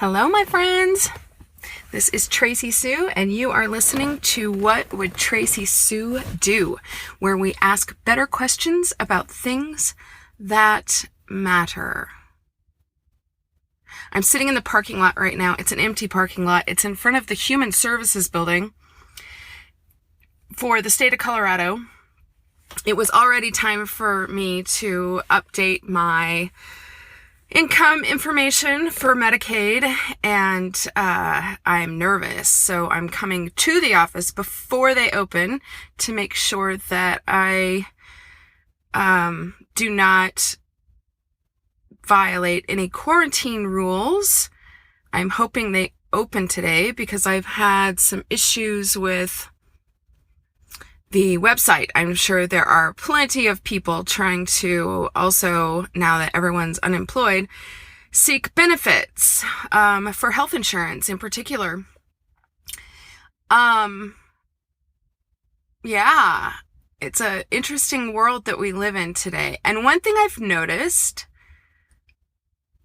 Hello, my friends. This is Tracy Sue, and you are listening to What Would Tracy Sue Do?, where we ask better questions about things that matter. I'm sitting in the parking lot right now. It's an empty parking lot. It's in front of the Human Services Building for the state of Colorado. It was already time for me to update my income information for Medicaid, and I'm nervous, so I'm coming to the office before they open to make sure that I do not violate any quarantine rules. I'm hoping they open today because I've had some issues with the website. I'm sure there are plenty of people trying to also, now that everyone's unemployed, seek benefits for health insurance in particular. Yeah, it's an interesting world that we live in today. And one thing I've noticed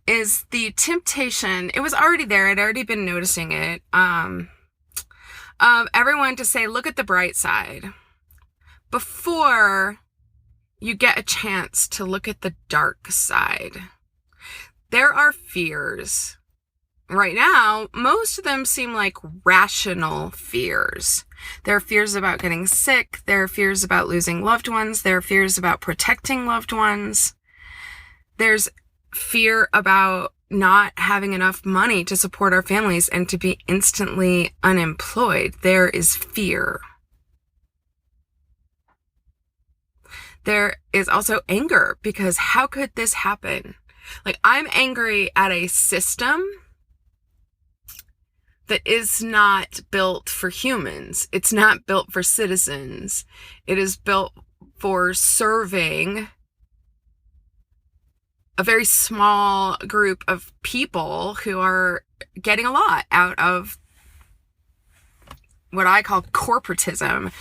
is the temptation, it was already there, I'd already been noticing it, of everyone to say, look at the bright side, before you get a chance to look at the dark side. There are fears. Right now, most of them seem like rational fears. There are fears about getting sick. There are fears about losing loved ones. There are fears about protecting loved ones. There's fear about not having enough money to support our families and to be instantly unemployed. There is fear. There is also anger, because how could this happen? Like, I'm angry at a system that is not built for humans. It's not built for citizens. It is built for serving a very small group of people who are getting a lot out of what I call corporatism,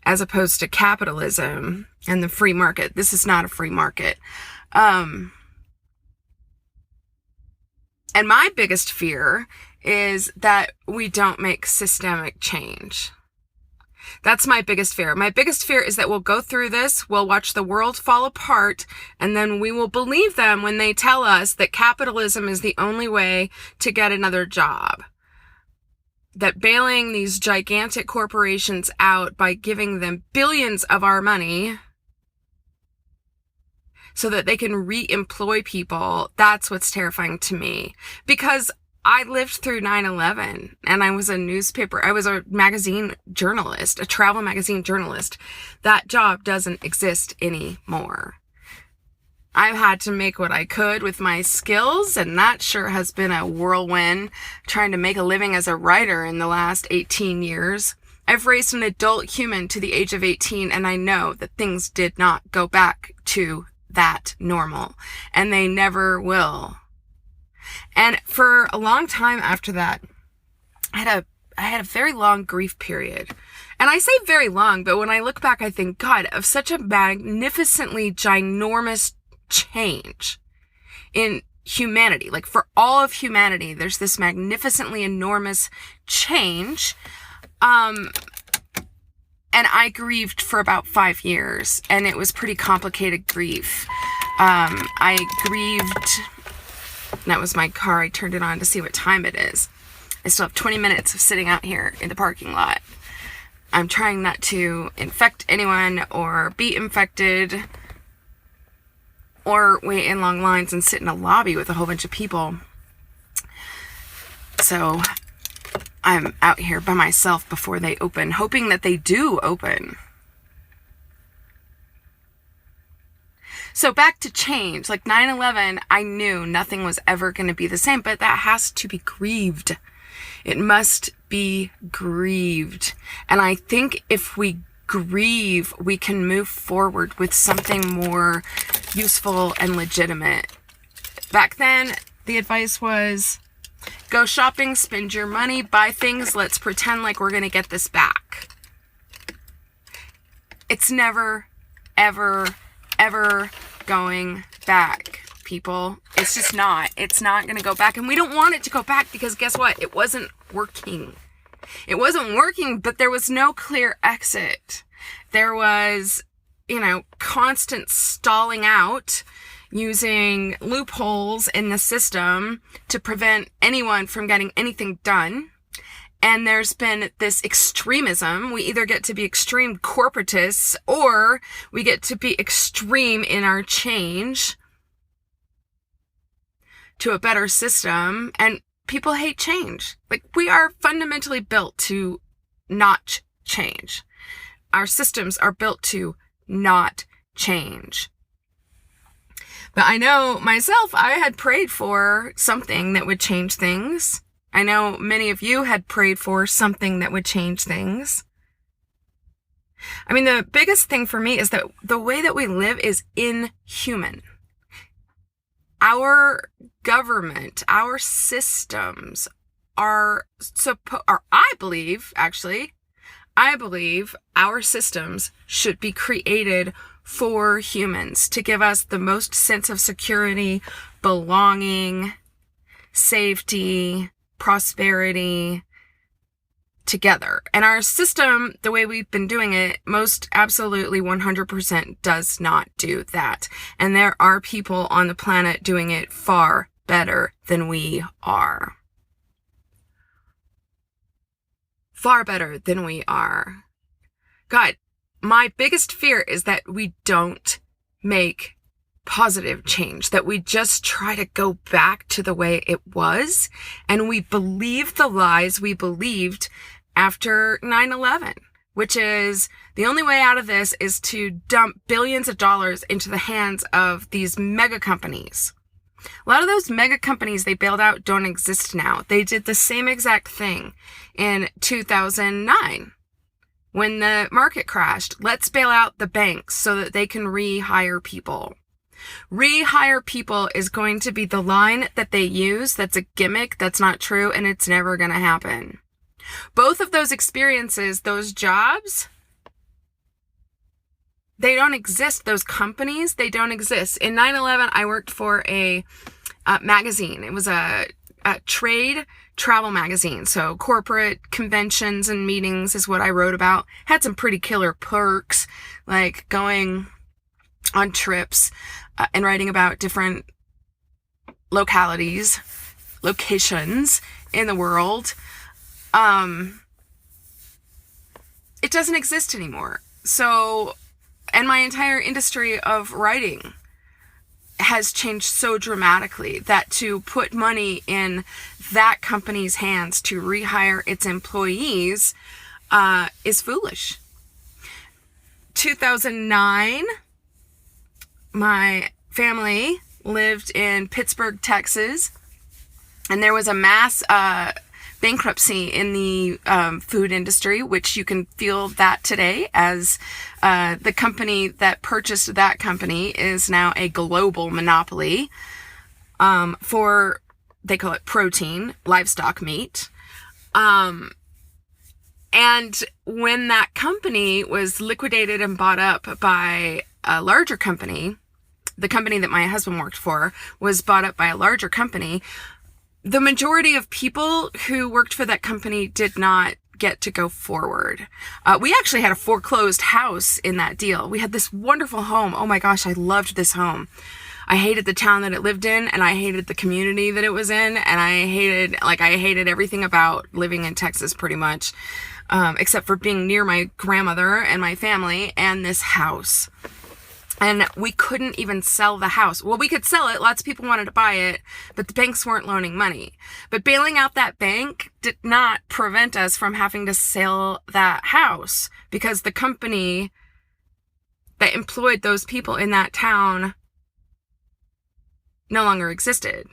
as opposed to capitalism and the free market. This is not a free market. And my biggest fear is that we don't make systemic change. That's my biggest fear. My biggest fear is that we'll go through this, we'll watch the world fall apart, and then we will believe them when they tell us that capitalism is the only way to get another job. That bailing these gigantic corporations out by giving them billions of our money so that they can re-employ people, that's what's terrifying to me. Because I lived through 9/11 and I was a magazine journalist, a travel magazine journalist. That job doesn't exist anymore. I've had to make what I could with my skills, and that sure has been a whirlwind, trying to make a living as a writer in the last 18 years. I've raised an adult human to the age of 18, and I know that things did not go back to that normal, and they never will. And for a long time after that, I had a very long grief period. And I say very long, but when I look back, I think, God, of such a magnificently ginormous change in humanity. Like, for all of humanity, there's this magnificently enormous change. And I grieved for about 5 years, and it was pretty complicated grief. I grieved, that was my car. I turned it on to see what time it is. I still have 20 minutes of sitting out here in the parking lot. I'm trying not to infect anyone or be infected, or wait in long lines and sit in a lobby with a whole bunch of people. So I'm out here by myself before they open, hoping that they do open. So back to change, like 9/11, I knew nothing was ever going to be the same, but that has to be grieved. It must be grieved. And I think if we grieve, we can move forward with something more useful and legitimate. Back then, the advice was, go shopping, spend your money, buy things, let's pretend like we're going to get this back. It's never, ever, ever going back. people. It's just not. It's not going to go back. And we don't want it to go back because guess what? It wasn't working. It wasn't working, but there was no clear exit. There was, constant stalling out using loopholes in the system to prevent anyone from getting anything done. And there's been this extremism. We either get to be extreme corporatists or we get to be extreme in our change to a better system. And people hate change. Like, we are fundamentally built to not change. Our systems are built to not change. But I know myself, I had prayed for something that would change things. I know many of you had prayed for something that would change things. I mean, the biggest thing for me is that the way that we live is inhuman. Our government, our systems I believe our systems should be created for humans to give us the most sense of security, belonging, safety, prosperity together. And our system, the way we've been doing it, most absolutely 100% does not do that. And there are people on the planet doing it far better than we are. Far better than we are. God, my biggest fear is that we don't make positive change, that we just try to go back to the way it was, and we believe the lies we believed after 9/11, which is the only way out of this is to dump billions of dollars into the hands of these mega companies. A lot of those mega companies they bailed out don't exist now. They did the same exact thing in 2009 when the market crashed. Let's bail out the banks so that they can rehire people. Rehire people is going to be the line that they use. That's a gimmick. That's not true. And it's never going to happen. Both of those experiences, those jobs, they don't exist. Those companies, they don't exist. In 9/11, I worked for a magazine. It was a trade travel magazine. So corporate conventions and meetings is what I wrote about. Had some pretty killer perks, like going on trips and writing about different locations in the world. It doesn't exist anymore. So, and my entire industry of writing has changed so dramatically that to put money in that company's hands to rehire its employees is foolish. 2009, my family lived in Pittsburgh, Texas, and there was a mass bankruptcy in the food industry, which you can feel that today as the company that purchased that company is now a global monopoly for, they call it protein, livestock meat. And when that company was liquidated and bought up by a larger company, the company that my husband worked for was bought up by a larger company. The majority of people who worked for that company did not get to go forward. We actually had a foreclosed house in that deal. We had this wonderful home. Oh my gosh, I loved this home. I hated the town that it lived in, and I hated the community that it was in, and I hated everything about living in Texas pretty much, except for being near my grandmother and my family and this house. And we couldn't even sell the house. Well, we could sell it. Lots of people wanted to buy it, but the banks weren't loaning money. But bailing out that bank did not prevent us from having to sell that house because the company that employed those people in that town no longer existed.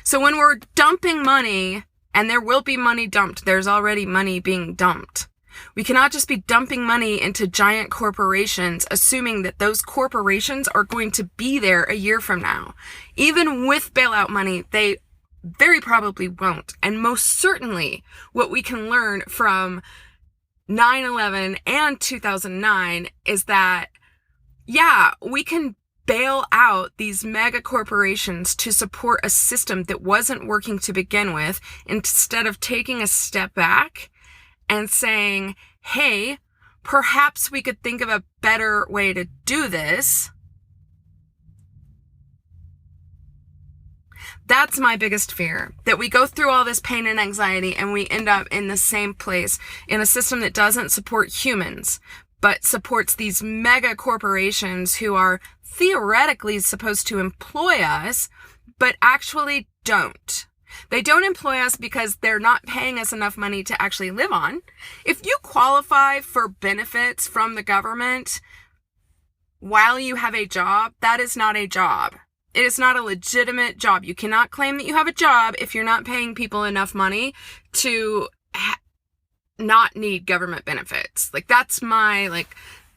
So when we're dumping money, and there will be money dumped, there's already money being dumped. We cannot just be dumping money into giant corporations, assuming that those corporations are going to be there a year from now. Even with bailout money, they very probably won't. And most certainly, what we can learn from 9/11 and 2009 is that, yeah, we can bail out these mega corporations to support a system that wasn't working to begin with, instead of taking a step back and saying, hey, perhaps we could think of a better way to do this. That's my biggest fear, that we go through all this pain and anxiety and we end up in the same place, in a system that doesn't support humans, but supports these mega corporations who are theoretically supposed to employ us, but actually don't. They don't employ us because they're not paying us enough money to actually live on. If you qualify for benefits from the government while you have a job, that is not a job. It is not a legitimate job. You cannot claim that you have a job if you're not paying people enough money to not need government benefits. Like, that's my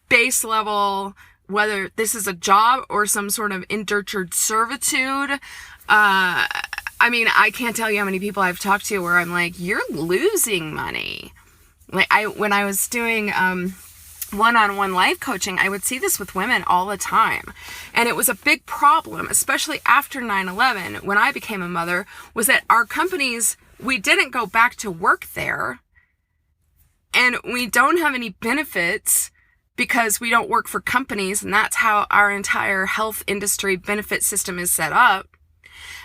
base level, whether this is a job or some sort of indentured servitude. I mean, I can't tell you how many people I've talked to where I'm like, you're losing money. When I was doing one-on-one life coaching, I would see this with women all the time. And it was a big problem, especially after 9/11, when I became a mother, was that our companies, we didn't go back to work there. And we don't have any benefits because we don't work for companies. And that's how our entire health industry benefit system is set up.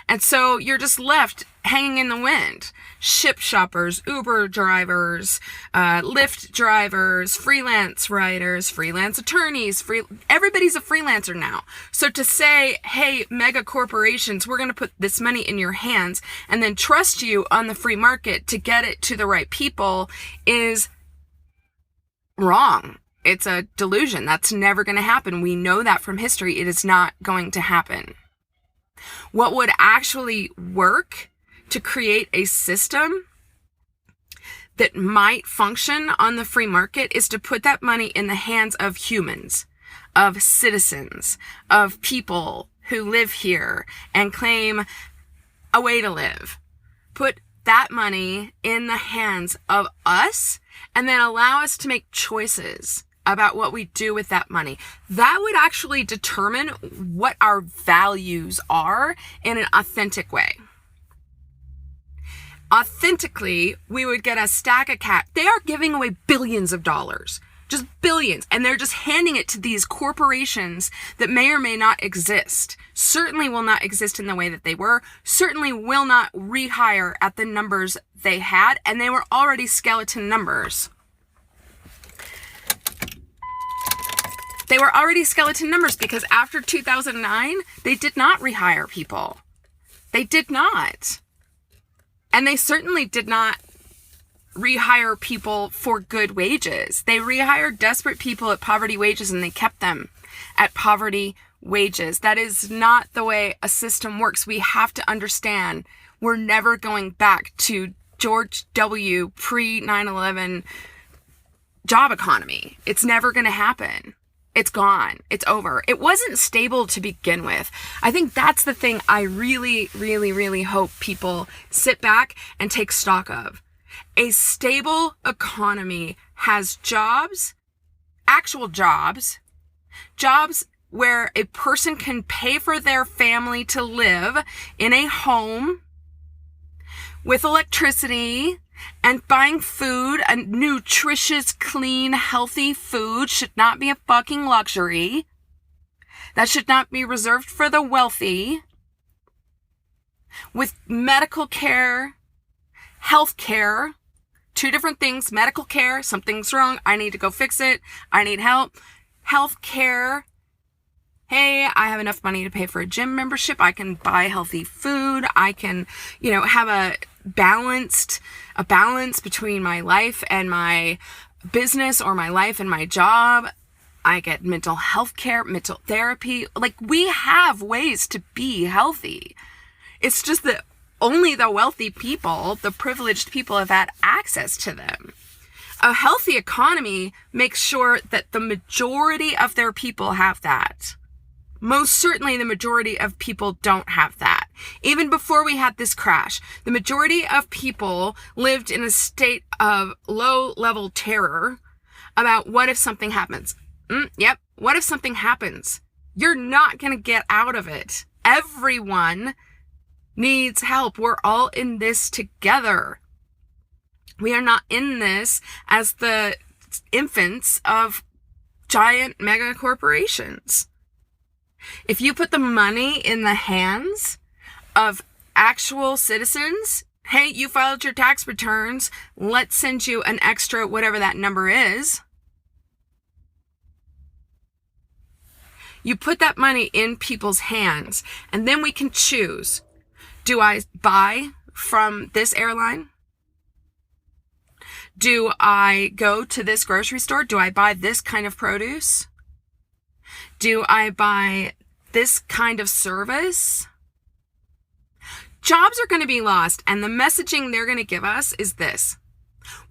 And so you're just left hanging in the wind. Ship shoppers, Uber drivers, Lyft drivers, freelance writers, freelance attorneys, everybody's a freelancer now. So to say, hey, mega corporations, we're going to put this money in your hands and then trust you on the free market to get it to the right people is wrong. It's a delusion. That's never going to happen. We know that from history. It is not going to happen. What would actually work to create a system that might function on the free market is to put that money in the hands of humans, of citizens, of people who live here and claim a way to live. Put that money in the hands of us and then allow us to make choices about what we do with that money. That would actually determine what our values are in an authentic way. Authentically, we would get a stack of cash. They are giving away billions of dollars, just billions, and they're just handing it to these corporations that may or may not exist. Certainly will not exist in the way that they were, certainly will not rehire at the numbers they had, and they were already skeleton numbers. They were already skeleton numbers because after 2009, they did not rehire people. They did not. And they certainly did not rehire people for good wages. They rehired desperate people at poverty wages and they kept them at poverty wages. That is not the way a system works. We have to understand we're never going back to George W. pre 9/11 job economy. It's never going to happen. It's gone. It's over. It wasn't stable to begin with. I think that's the thing I really, really, really hope people sit back and take stock of. A stable economy has jobs, actual jobs where a person can pay for their family to live in a home with electricity, and buying food, and nutritious, clean, healthy food should not be a fucking luxury. That should not be reserved for the wealthy. With medical care, health care, two different things. Medical care, something's wrong, I need to go fix it, I need help. Health care, hey, I have enough money to pay for a gym membership, I can buy healthy food, I can, have a balance between my life and my business, or my life and my job. I get mental health care, mental therapy. We have ways to be healthy. It's just that only the wealthy people, the privileged people, have had access to them. A healthy economy makes sure that the majority of their people have that. Most certainly the majority of people don't have that. Even before we had this crash, the majority of people lived in a state of low-level terror about what if something happens. What if something happens? You're not going to get out of it. Everyone needs help. We're all in this together. We are not in this as the infants of giant mega corporations. If you put the money in the hands of actual citizens, hey, you filed your tax returns, let's send you an extra whatever that number is. You put that money in people's hands, and then we can choose. Do I buy from this airline? Do I go to this grocery store? Do I buy this kind of produce? Do I buy this kind of service? Jobs are going to be lost, and the messaging they're going to give us is this.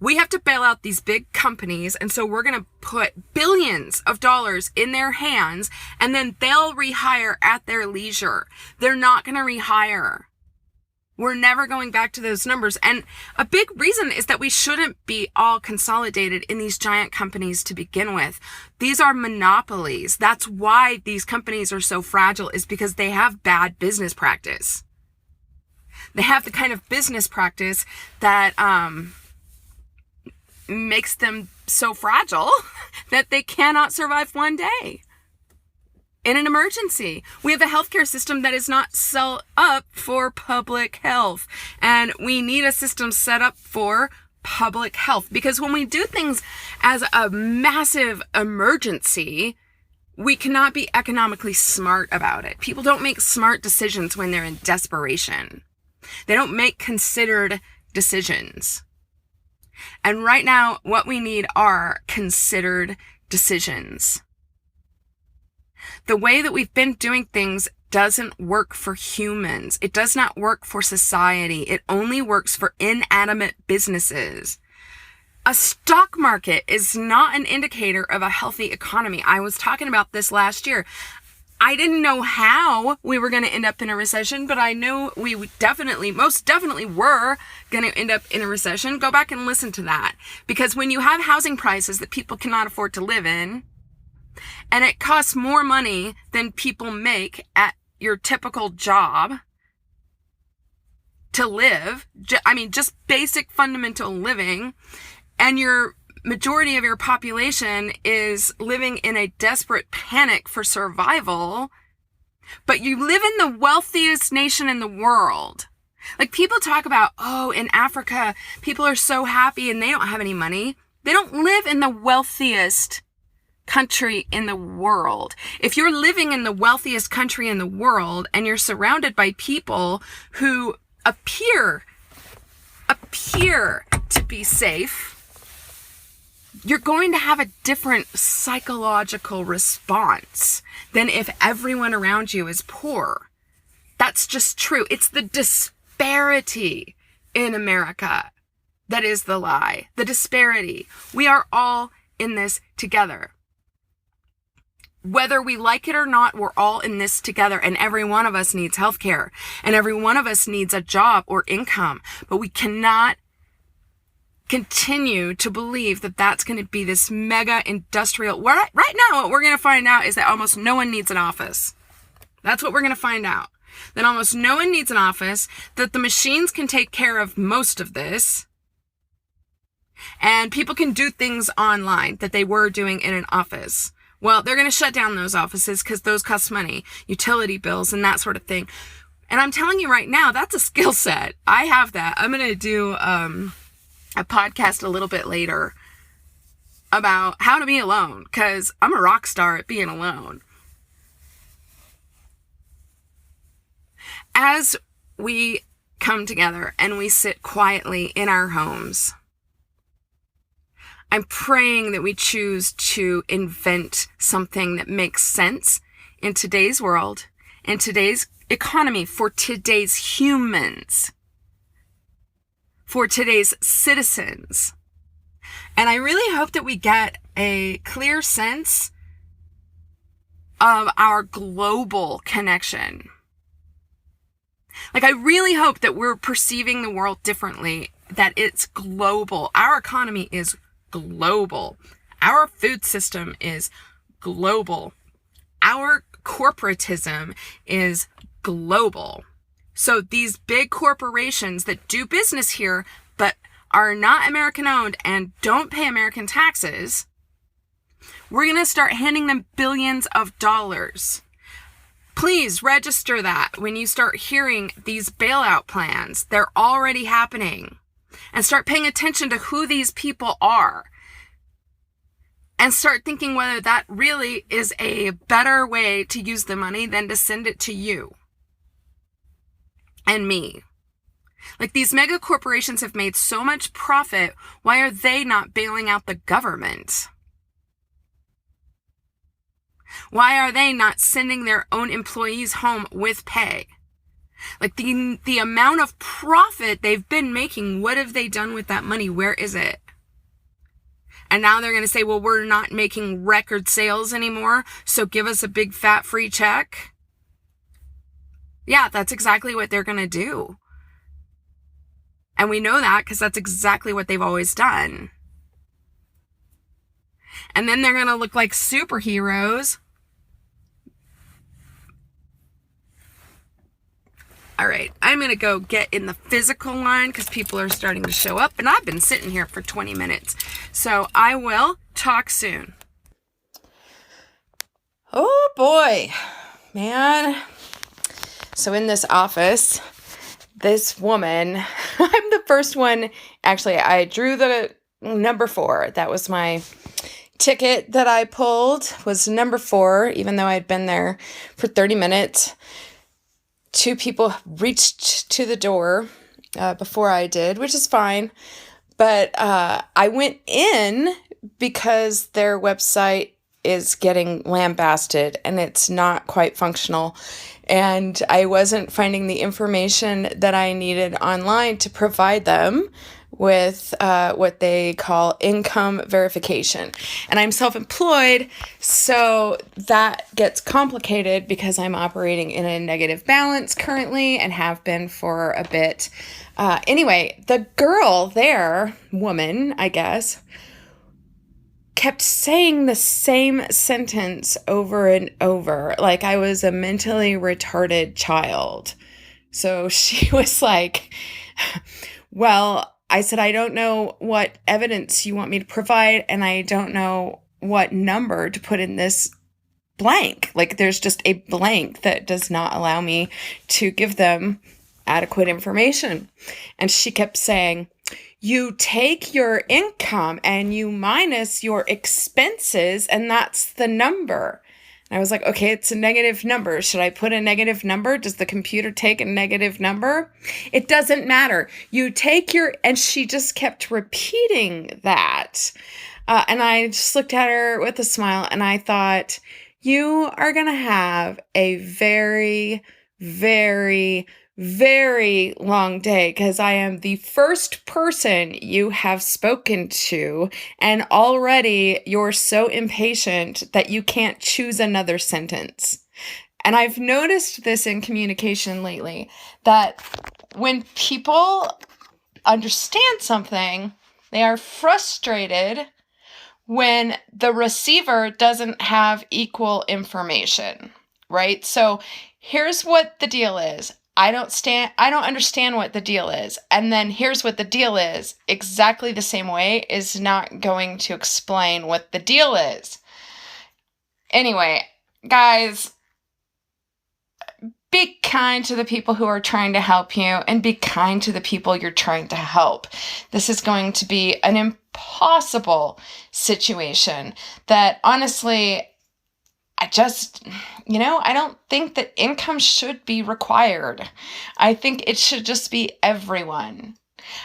We have to bail out these big companies, and so we're going to put billions of dollars in their hands, and then they'll rehire at their leisure. They're not going to rehire. We're never going back to those numbers. And a big reason is that we shouldn't be all consolidated in these giant companies to begin with. These are monopolies. That's why these companies are so fragile, is because they have bad business practice. They have the kind of business practice that makes them so fragile that they cannot survive one day. In an emergency, we have a healthcare system that is not set up for public health. And we need a system set up for public health. Because when we do things as a massive emergency, we cannot be economically smart about it. People don't make smart decisions when they're in desperation. They don't make considered decisions. And right now, what we need are considered decisions. The way that we've been doing things doesn't work for humans. It does not work for society. It only works for inanimate businesses. A stock market is not an indicator of a healthy economy. I was talking about this last year. I didn't know how we were going to end up in a recession, but I knew we would most definitely were going to end up in a recession. Go back and listen to that. Because when you have housing prices that people cannot afford to live in, and it costs more money than people make at your typical job to live, just basic fundamental living, and your majority of your population is living in a desperate panic for survival, but you live in the wealthiest nation in the world. Like, people talk about, oh, in Africa, people are so happy and they don't have any money. They don't live in the wealthiest country in the world. If you're living in the wealthiest country in the world and you're surrounded by people who appear to be safe, you're going to have a different psychological response than if everyone around you is poor. That's just true. It's the disparity in America that is the lie. The disparity. We are all in this together. Whether we like it or not, we're all in this together, and every one of us needs healthcare, and every one of us needs a job or income, but we cannot continue to believe that that's going to be this mega industrial. Right now, what we're going to find out is that almost no one needs an office. That's what we're going to find out. That almost no one needs an office, that the machines can take care of most of this, and people can do things online that they were doing in an office. Well, they're going to shut down those offices because those cost money, utility bills and that sort of thing. And I'm telling you right now, that's a skill set. I have that. I'm going to do a podcast a little bit later about how to be alone, because I'm a rock star at being alone. As we come together and we sit quietly in our homes, I'm praying that we choose to invent something that makes sense in today's world, in today's economy, for today's humans, for today's citizens. And I really hope that we get a clear sense of our global connection. Like, I really hope that we're perceiving the world differently, that it's global. Our economy is global. Our food system is global. Our corporatism is global. So these big corporations that do business here, but are not American owned and don't pay American taxes, we're going to start handing them billions of dollars. Please register that when you start hearing these bailout plans. They're already happening. And start paying attention to who these people are. And start thinking whether that really is a better way to use the money than to send it to you and me. Like, these mega corporations have made so much profit. Why are they not bailing out the government? Why are they not sending their own employees home with pay? Like, the amount of profit they've been making, what have they done with that money? Where is it? And now they're going to say, well, we're not making record sales anymore, so give us a big fat free check. Yeah, that's exactly what they're going to do. And we know that because that's exactly what they've always done. And then they're going to look like superheroes. All right, I'm going to go get in the physical line because people are starting to show up. And I've been sitting here for 20 minutes. So I will talk soon. Oh, boy, man. So in this office, this woman, I'm the first one. Actually, I drew the number 4. That was my ticket that I pulled, was number 4, even though I'd been there for 30 minutes. 2 people reached to the door before I did, which is fine. But I went in because their website is getting lambasted and it's not quite functional. And I wasn't finding the information that I needed online to provide them with what they call income verification. And I'm self-employed, so that gets complicated because I'm operating in a negative balance currently and have been for a bit. Anyway, the girl there, woman, I guess, kept saying the same sentence over and over, like I was a mentally retarded child. So she was like, well, I said, I don't know what evidence you want me to provide, and I don't know what number to put in this blank. Like, there's just a blank that does not allow me to give them adequate information. And she kept saying, you take your income and you minus your expenses, and that's the number. And I was like, okay, it's a negative number. Should I put a negative number? Does the computer take a negative number? It doesn't matter. You take your, and she just kept repeating that. And I just looked at her with a smile and I thought, you are going to have a very, very, very long day because I am the first person you have spoken to, and already you're so impatient that you can't choose another sentence. And I've noticed this in communication lately, that when people understand something, they are frustrated when the receiver doesn't have equal information, right? So here's what the deal is. I don't understand what the deal is. And then here's what the deal is. Exactly the same way is not going to explain what the deal is. Anyway, guys, be kind to the people who are trying to help you, and be kind to the people you're trying to help. This is going to be an impossible situation that, honestly, I don't think that income should be required. I think it should just be everyone.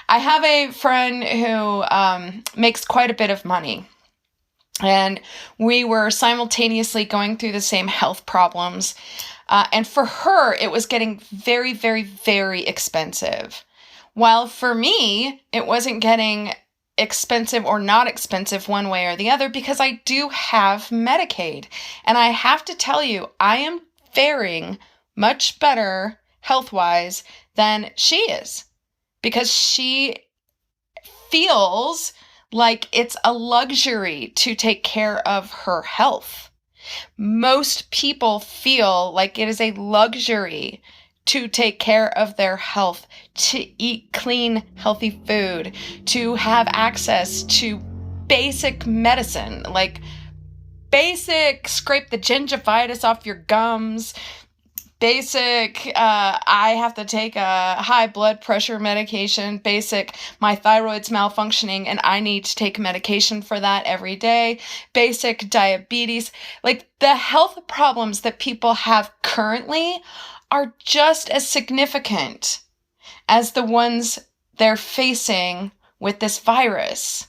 I have a friend who makes quite a bit of money, and we were simultaneously going through the same health problems. And for her, it was getting very, very, very expensive. While for me, it wasn't getting expensive or not expensive one way or the other, because I do have Medicaid. And I have to tell you, I am faring much better health-wise than she is, because she feels like it's a luxury to take care of her health. Most people feel like it is a luxury to take care of their health, to eat clean, healthy food, to have access to basic medicine, like basic scrape the gingivitis off your gums, basic, I have to take a high blood pressure medication, basic, my thyroid's malfunctioning and I need to take medication for that every day, basic diabetes. Like the health problems that people have currently are just as significant as the ones they're facing with this virus.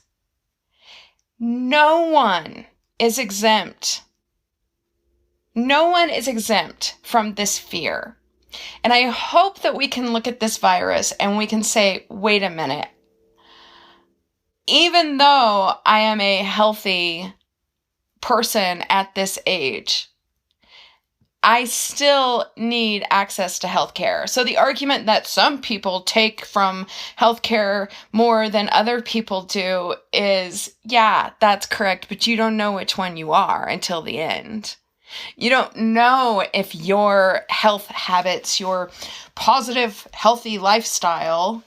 No one is exempt. No one is exempt from this fear. And I hope that we can look at this virus and we can say, wait a minute. Even though I am a healthy person at this age, I still need access to healthcare. So the argument that some people take from healthcare more than other people do is, yeah, that's correct, but you don't know which one you are until the end. You don't know if your health habits, your positive, healthy lifestyle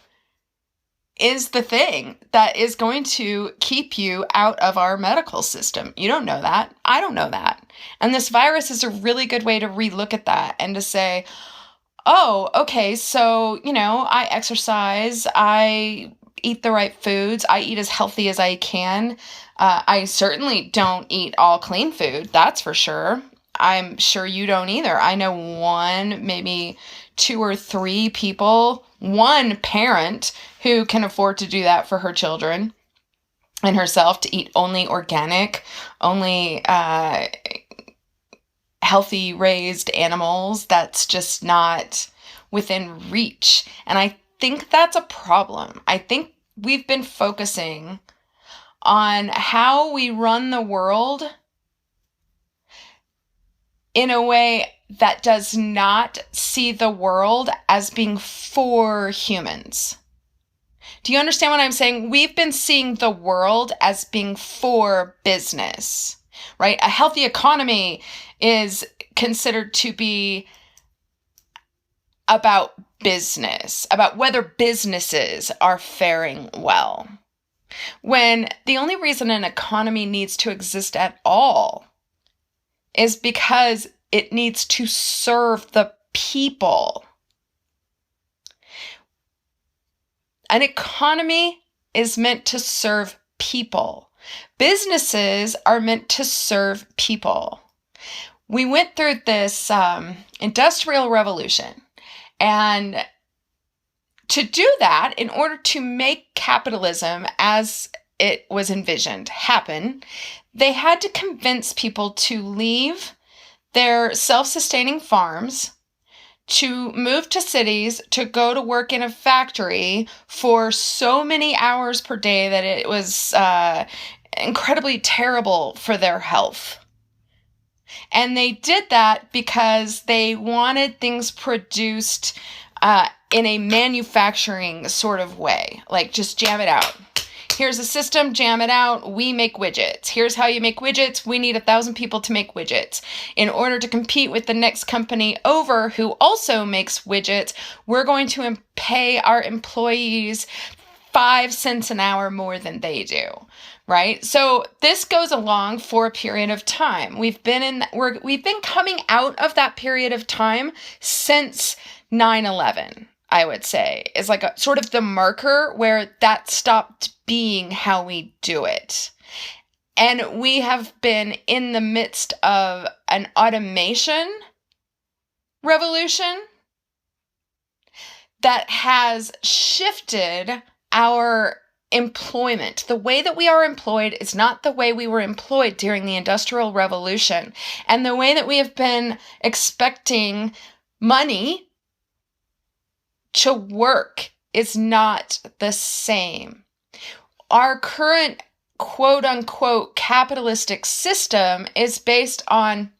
is the thing that is going to keep you out of our medical system. You don't know that. I don't know that. And this virus is a really good way to relook at that and to say, oh, okay, so, I exercise, I eat the right foods, I eat as healthy as I can. I certainly don't eat all clean food, that's for sure. I'm sure you don't either. I know one, maybe 2 or 3 people, one parent who can afford to do that for her children and herself, to eat only organic, only healthy raised animals. That's just not within reach. And I think that's a problem. I think we've been focusing on how we run the world in a way that does not see the world as being for humans. Do you understand what I'm saying? We've been seeing the world as being for business, right? A healthy economy is considered to be about business, about whether businesses are faring well. When the only reason an economy needs to exist at all is because it needs to serve the people. An economy is meant to serve people. Businesses are meant to serve people. We went through this industrial revolution, and to do that, in order to make capitalism as it was envisioned happen, they had to convince people to leave their self-sustaining farms, to move to cities, to go to work in a factory for so many hours per day that it was incredibly terrible for their health. And they did that because they wanted things produced in a manufacturing sort of way, like just jam it out. Here's a system, jam it out, we make widgets. Here's how you make widgets, we need 1,000 people to make widgets. In order to compete with the next company over who also makes widgets, we're going to pay our employees 5 cents an hour more than they do, right? So this goes along for a period of time. We've been coming out of that period of time since 9/11. I would say, is like a sort of the marker where that stopped being how we do it. And we have been in the midst of an automation revolution that has shifted our employment. The way that we are employed is not the way we were employed during the Industrial Revolution. And the way that we have been expecting money to work is not the same. Our current quote-unquote capitalistic system is based on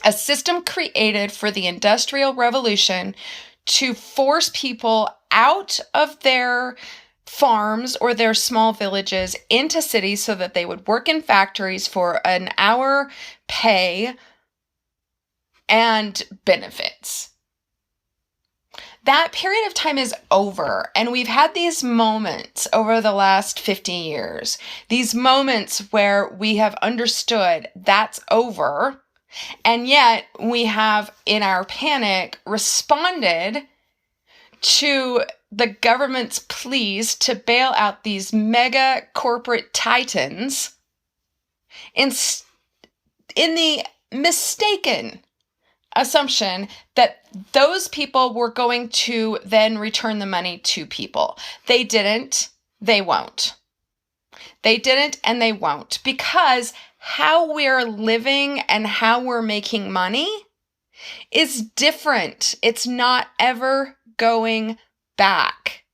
a system created for the Industrial Revolution to force people out of their farms or their small villages into cities so that they would work in factories for an hour pay and benefits. That period of time is over, and we've had these moments over the last 50 years, these moments where we have understood that's over, and yet we have, in our panic, responded to the government's pleas to bail out these mega corporate titans in the mistaken assumption that those people were going to then return the money to people. They didn't, they won't. They didn't and they won't, because how we're living and how we're making money is different. It's not ever going back.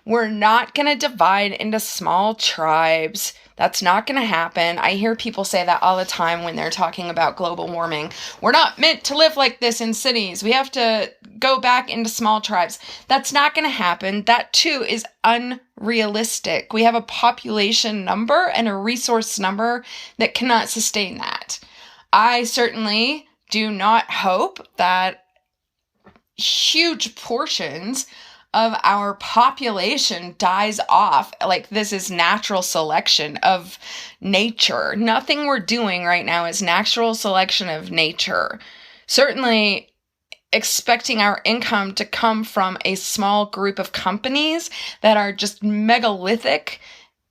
We're not going to divide into small tribes. That's not going to happen. I hear people say that all the time when they're talking about global warming. We're not meant to live like this in cities. We have to go back into small tribes. That's not going to happen. That too is unrealistic. We have a population number and a resource number that cannot sustain that. I certainly do not hope that huge portions of our population dies off. Like, this is natural selection of nature. Nothing we're doing right now is natural selection of nature. Certainly, expecting our income to come from a small group of companies that are just megalithic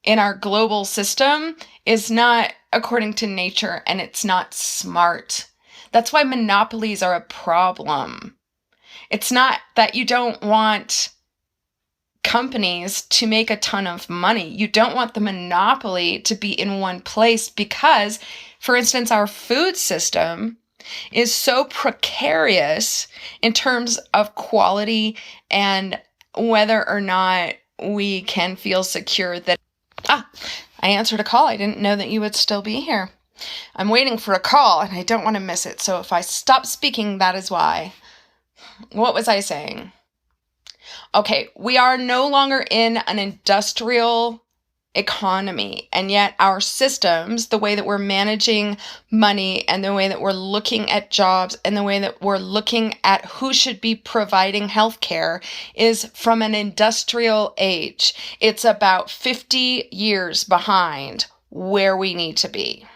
in our global system is not according to nature, and it's not smart. That's why monopolies are a problem. It's not that you don't want companies to make a ton of money. You don't want the monopoly to be in one place because, for instance, our food system is so precarious in terms of quality and whether or not we can feel secure that... I answered a call. I didn't know that you would still be here. I'm waiting for a call and I don't want to miss it. So if I stop speaking, that is why. What was I saying? Okay, we are no longer in an industrial economy, and yet our systems, the way that we're managing money and the way that we're looking at jobs and the way that we're looking at who should be providing healthcare is from an industrial age. It's about 50 years behind where we need to be.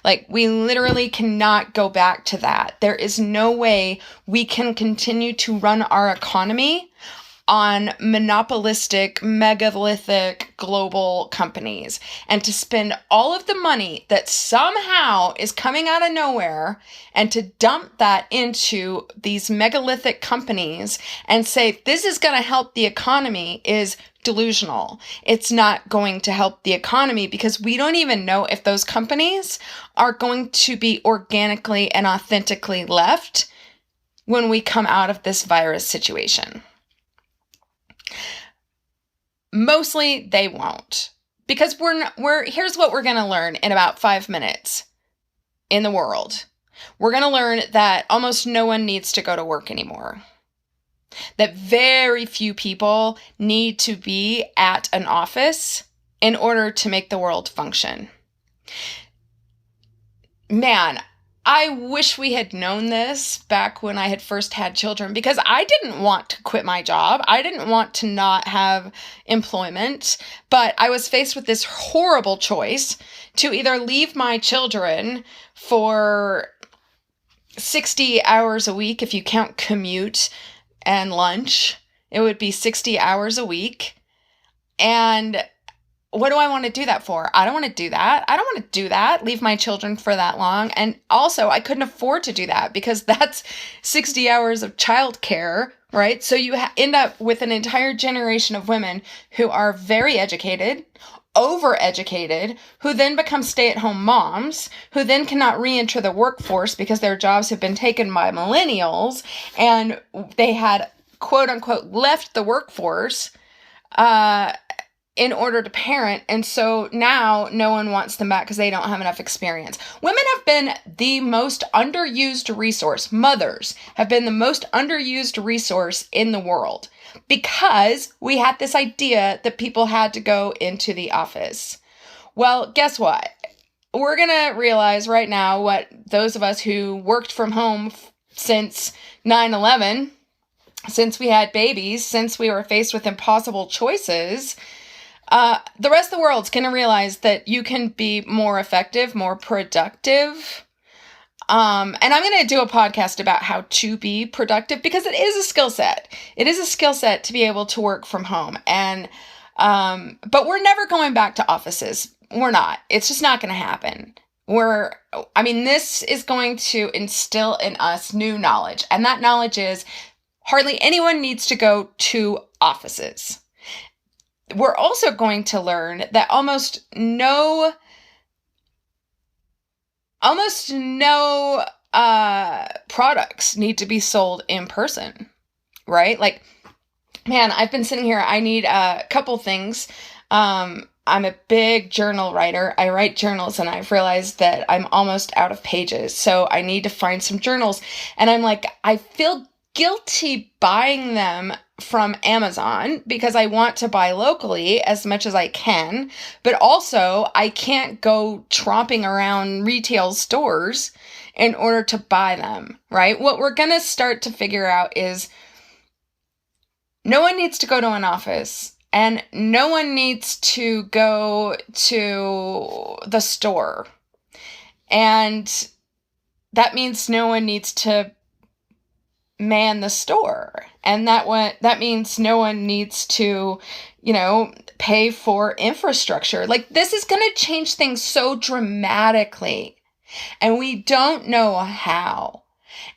Like, we literally cannot go back to that. There is no way we can continue to run our economy on monopolistic, megalithic global companies and to spend all of the money that somehow is coming out of nowhere and to dump that into these megalithic companies and say, this is going to help the economy is delusional. It's not going to help the economy because we don't even know if those companies are going to be organically and authentically left when we come out of this virus situation. Mostly they won't, because here's what we're going to learn in about 5 minutes in the world. We're going to learn that almost no one needs to go to work anymore. That very few people need to be at an office in order to make the world function. Man, I wish we had known this back when I had first had children, because I didn't want to quit my job. I didn't want to not have employment, but I was faced with this horrible choice to either leave my children for 60 hours a week. If you count commute and lunch, it would be 60 hours a week. And what do I want to do that for? I don't want to do that. I don't want to do that, leave my children for that long. And also, I couldn't afford to do that because that's 60 hours of childcare, right? So you end up with an entire generation of women who are very educated, overeducated, who then become stay-at-home moms, who then cannot re-enter the workforce because their jobs have been taken by millennials, and they had, quote-unquote, left the workforce, in order to parent. And so now no one wants them back because they don't have enough experience. Women have been the most underused resource. Mothers have been the most underused resource in the world because we had this idea that people had to go into the office. Well, guess what? We're going to realize right now what those of us who worked from home since 9/11, since we had babies, since we were faced with impossible choices, the rest of the world's going to realize that you can be more effective, more productive. And I'm going to do a podcast about how to be productive because it is a skill set. It is a skill set to be able to work from home. And, but we're never going back to offices. We're not. It's just not going to happen. This is going to instill in us new knowledge. And that knowledge is hardly anyone needs to go to offices. We're also going to learn that almost no products need to be sold in person, right? Like, man, I've been sitting here. I need a couple things. I'm a big journal writer. I write journals and I've realized that I'm almost out of pages. So I need to find some journals. And I'm like, I feel guilty buying them from Amazon because I want to buy locally as much as I can, but also I can't go tromping around retail stores in order to buy them, right? What we're going to start to figure out is no one needs to go to an office and no one needs to go to the store. And that means no one needs to man the store. And that means no one needs to, pay for infrastructure. Like, this is going to change things so dramatically. And we don't know how.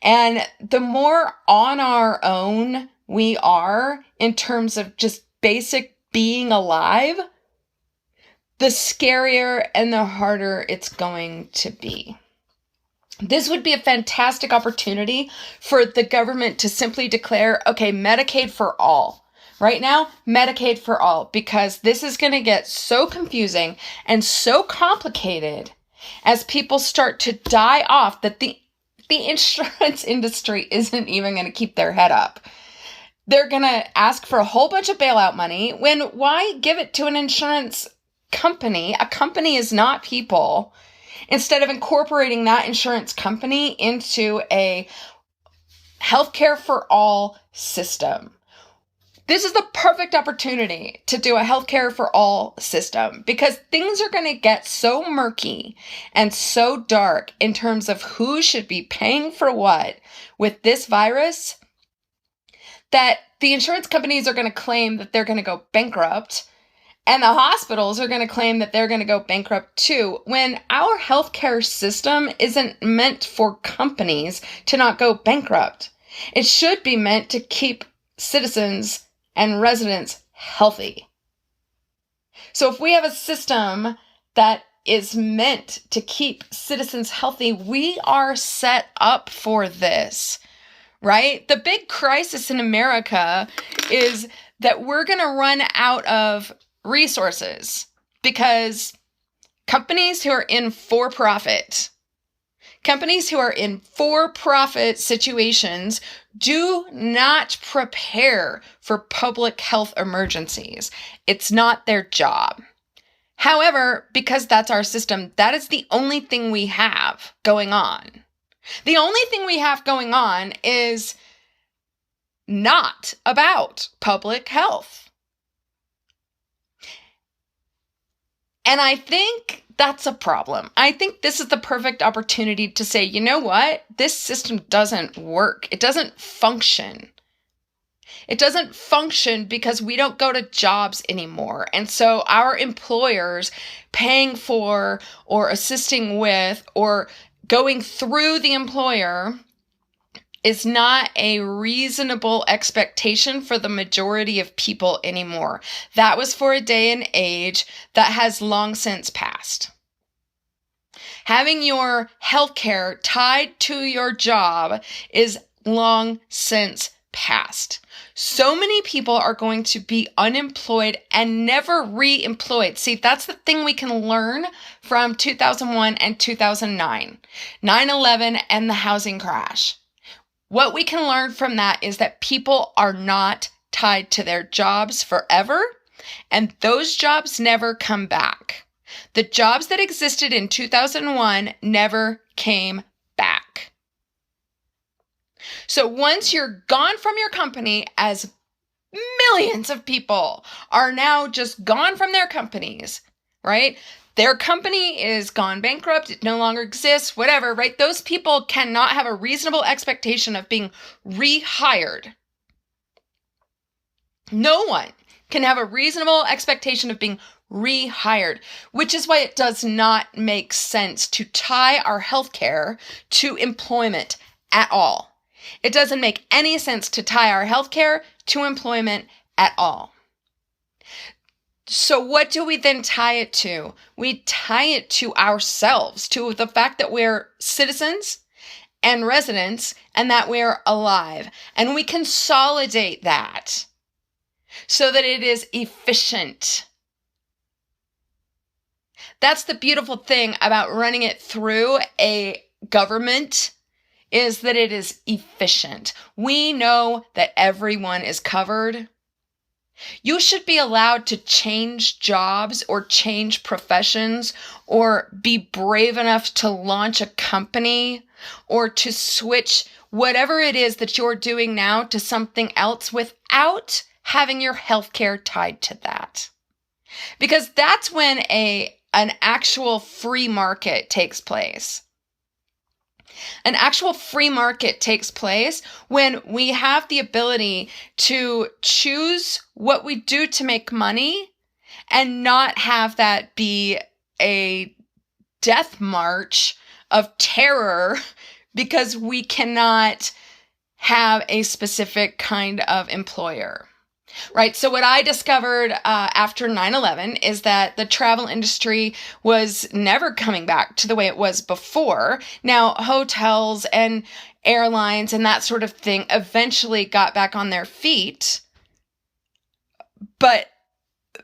And the more on our own we are in terms of just basic being alive, the scarier and the harder it's going to be. This would be a fantastic opportunity for the government to simply declare, okay, Medicaid for all. Right now, Medicaid for all, because this is going to get so confusing and so complicated as people start to die off that the insurance industry isn't even going to keep their head up. They're going to ask for a whole bunch of bailout money when why give it to an insurance company? A company is not people. Instead of incorporating that insurance company into a healthcare for all system. This is the perfect opportunity to do a healthcare for all system because things are going to get so murky and so dark in terms of who should be paying for what with this virus that the insurance companies are going to claim that they're going to go bankrupt. And the hospitals are going to claim that they're going to go bankrupt too, when our healthcare system isn't meant for companies to not go bankrupt. It should be meant to keep citizens and residents healthy. So if we have a system that is meant to keep citizens healthy, we are set up for this, right? The big crisis in America is that we're going to run out of resources because companies who are in for-profit situations do not prepare for public health emergencies. It's not their job. However, because that's our system, that is the only thing we have going on. The only thing we have going on is not about public health. And I think that's a problem. I think this is the perfect opportunity to say, you know what? This system doesn't work. It doesn't function. It doesn't function because we don't go to jobs anymore. And so our employers paying for or assisting with or going through the employer is not a reasonable expectation for the majority of people anymore. That was for a day and age that has long since passed. Having your healthcare tied to your job is long since past. So many people are going to be unemployed and never re-employed. See, that's the thing we can learn from 2001 and 2009, 9/11 and the housing crash. What we can learn from that is that people are not tied to their jobs forever, and those jobs never come back. The jobs that existed in 2001 never came back. So once you're gone from your company, as millions of people are now just gone from their companies, right? Their company is gone bankrupt, it no longer exists, whatever, right? Those people cannot have a reasonable expectation of being rehired. No one can have a reasonable expectation of being rehired, which is why it does not make sense to tie our healthcare to employment at all. It doesn't make any sense to tie our healthcare to employment at all. So what do we then tie it to? We tie it to ourselves, to the fact that we're citizens and residents and that we're alive. And we consolidate that so that it is efficient. That's the beautiful thing about running it through a government, is that it is efficient. We know that everyone is covered. You should be allowed to change jobs or change professions or be brave enough to launch a company or to switch whatever it is that you're doing now to something else without having your healthcare tied to that. Because that's when an actual free market takes place. An actual free market takes place when we have the ability to choose what we do to make money and not have that be a death march of terror because we cannot have a specific kind of employer. Right. So what I discovered after 9/11 is that the travel industry was never coming back to the way it was before. Now, hotels and airlines and that sort of thing eventually got back on their feet. But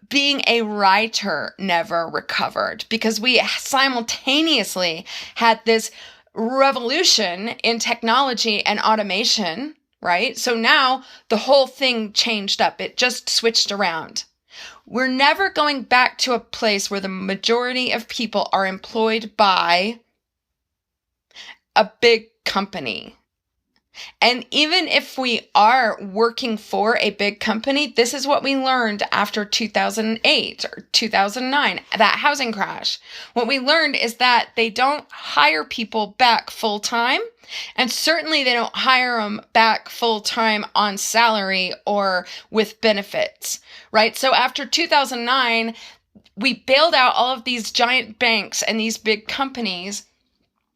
being a writer never recovered because we simultaneously had this revolution in technology and automation. Right? So now the whole thing changed up. It just switched around. We're never going back to a place where the majority of people are employed by a big company. And even if we are working for a big company, this is what we learned after 2008 or 2009, that housing crash. What we learned is that they don't hire people back full time. And certainly they don't hire them back full time on salary or with benefits, right? So after 2009, we bailed out all of these giant banks and these big companies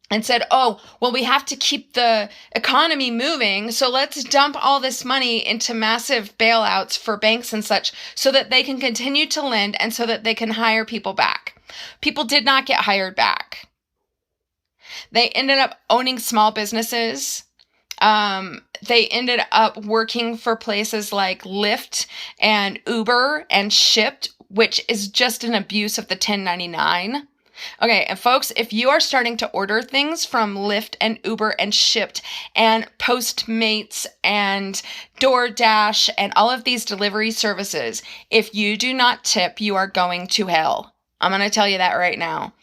and said, oh, well, we have to keep the economy moving, so let's dump all this money into massive bailouts for banks and such so that they can continue to lend and so that they can hire people back. People did not get hired back. They ended up owning small businesses. They ended up working for places like Lyft and Uber and Shipt, which is just an abuse of the 1099. Okay, and folks, if you are starting to order things from Lyft and Uber and Shipt and Postmates and DoorDash and all of these delivery services, if you do not tip, you are going to hell. I'm going to tell you that right now.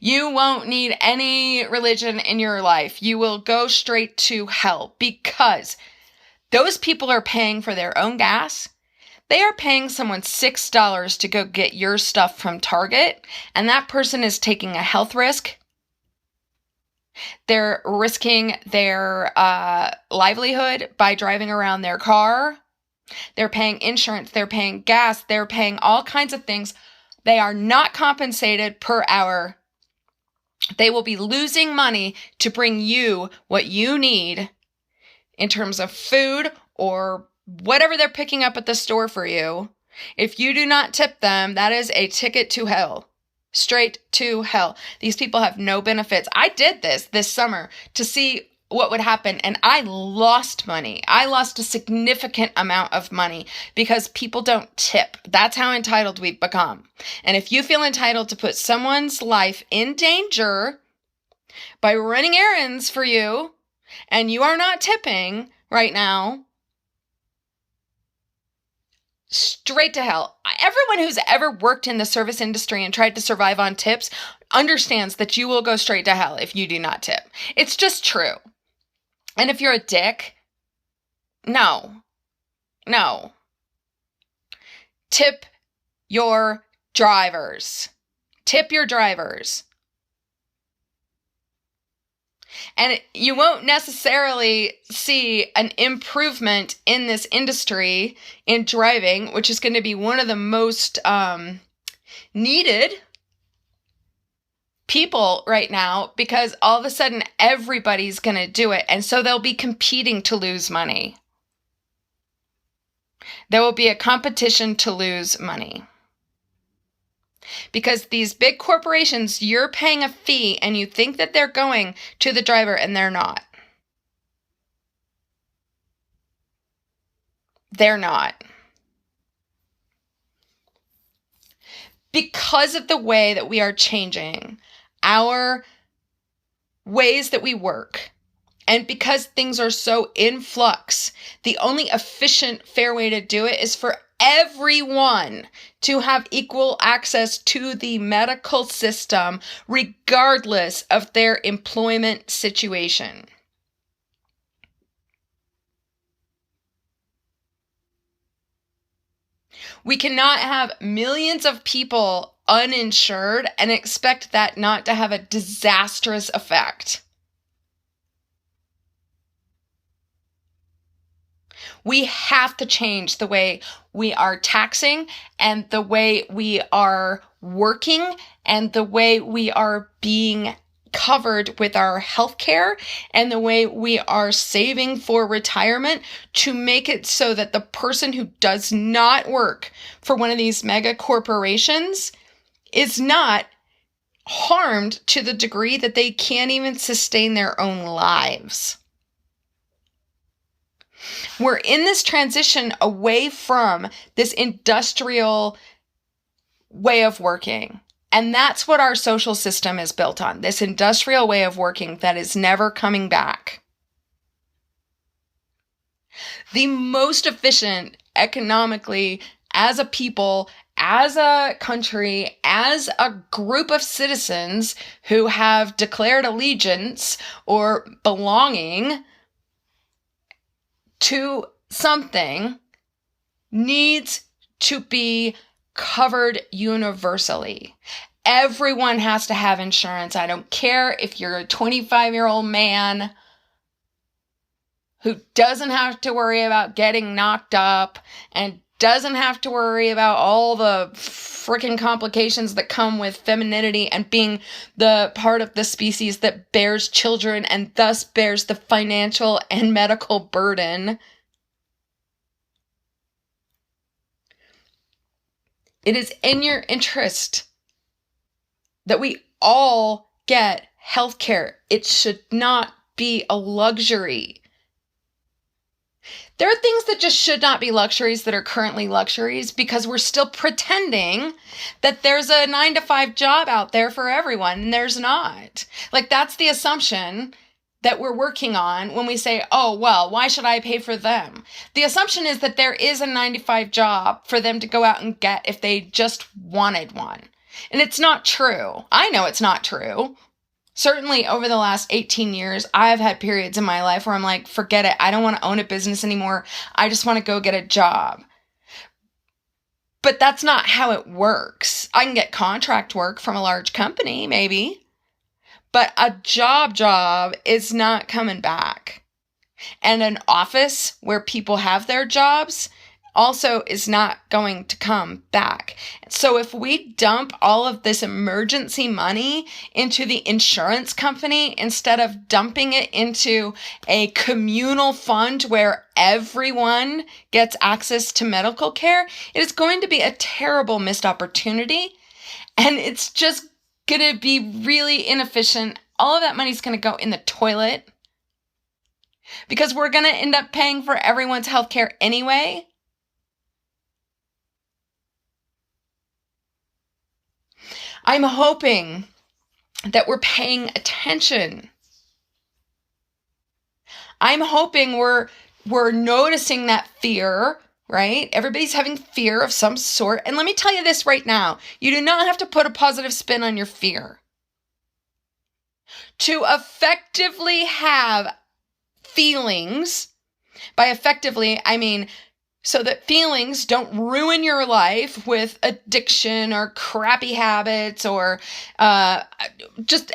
You won't need any religion in your life. You will go straight to hell because those people are paying for their own gas. They are paying someone $6 to go get your stuff from Target, and that person is taking a health risk. They're risking their livelihood by driving around their car. They're paying insurance. They're paying gas. They're paying all kinds of things. They are not compensated per hour. They will be losing money to bring you what you need in terms of food or whatever they're picking up at the store for you. If you do not tip them, that is a ticket to hell. Straight to hell. These people have no benefits. I did this summer to see what would happen. And I lost money. I lost a significant amount of money because people don't tip. That's how entitled we've become. And if you feel entitled to put someone's life in danger by running errands for you and you are not tipping right now, straight to hell. Everyone who's ever worked in the service industry and tried to survive on tips understands that you will go straight to hell if you do not tip. It's just true. And if you're a dick, no. Tip your drivers. Tip your drivers. And you won't necessarily see an improvement in this industry in driving, which is going to be one of the most needed people right now, because all of a sudden everybody's going to do it. And so they'll be competing to lose money. There will be a competition to lose money. Because these big corporations, you're paying a fee and you think that they're going to the driver and they're not. They're not. Because of the way that we are changing our ways that we work, and because things are so in flux, the only efficient, fair way to do it is for everyone to have equal access to the medical system, regardless of their employment situation. We cannot have millions of people uninsured and expect that not to have a disastrous effect. We have to change the way we are taxing and the way we are working and the way we are being covered with our health care and the way we are saving for retirement to make it so that the person who does not work for one of these mega corporations is not harmed to the degree that they can't even sustain their own lives. We're in this transition away from this industrial way of working. And that's what our social system is built on, this industrial way of working that is never coming back. The most efficient economically, as a people, as a country, as a group of citizens who have declared allegiance or belonging to something, needs to be covered universally. Everyone has to have insurance. I don't care if you're a 25-year-old man who doesn't have to worry about getting knocked up and doesn't have to worry about all the freaking complications that come with femininity and being the part of the species that bears children and thus bears the financial and medical burden. It is in your interest that we all get health care. It should not be a luxury. There are things that just should not be luxuries that are currently luxuries because we're still pretending that there's a 9-to-5 job out there for everyone, and there's not. Like, that's the assumption that we're working on when we say, oh, well, why should I pay for them? The assumption is that there is a 9-to-5 job for them to go out and get if they just wanted one. And it's not true. I know it's not true. Certainly over the last 18 years, I've had periods in my life where I'm like, forget it. I don't want to own a business anymore. I just want to go get a job. But that's not how it works. I can get contract work from a large company, maybe. But a job is not coming back. And an office where people have their jobs also is not going to come back. So if we dump all of this emergency money into the insurance company instead of dumping it into a communal fund where everyone gets access to medical care, it is going to be a terrible missed opportunity. And it's just going to be really inefficient. All of that money is going to go in the toilet. because we're going to end up paying for everyone's healthcare anyway. I'm hoping that we're paying attention. I'm hoping we're noticing that fear, right? Everybody's having fear of some sort. And let me tell you this right now. You do not have to put a positive spin on your fear. To effectively have feelings, by effectively, I mean so that feelings don't ruin your life with addiction or crappy habits or just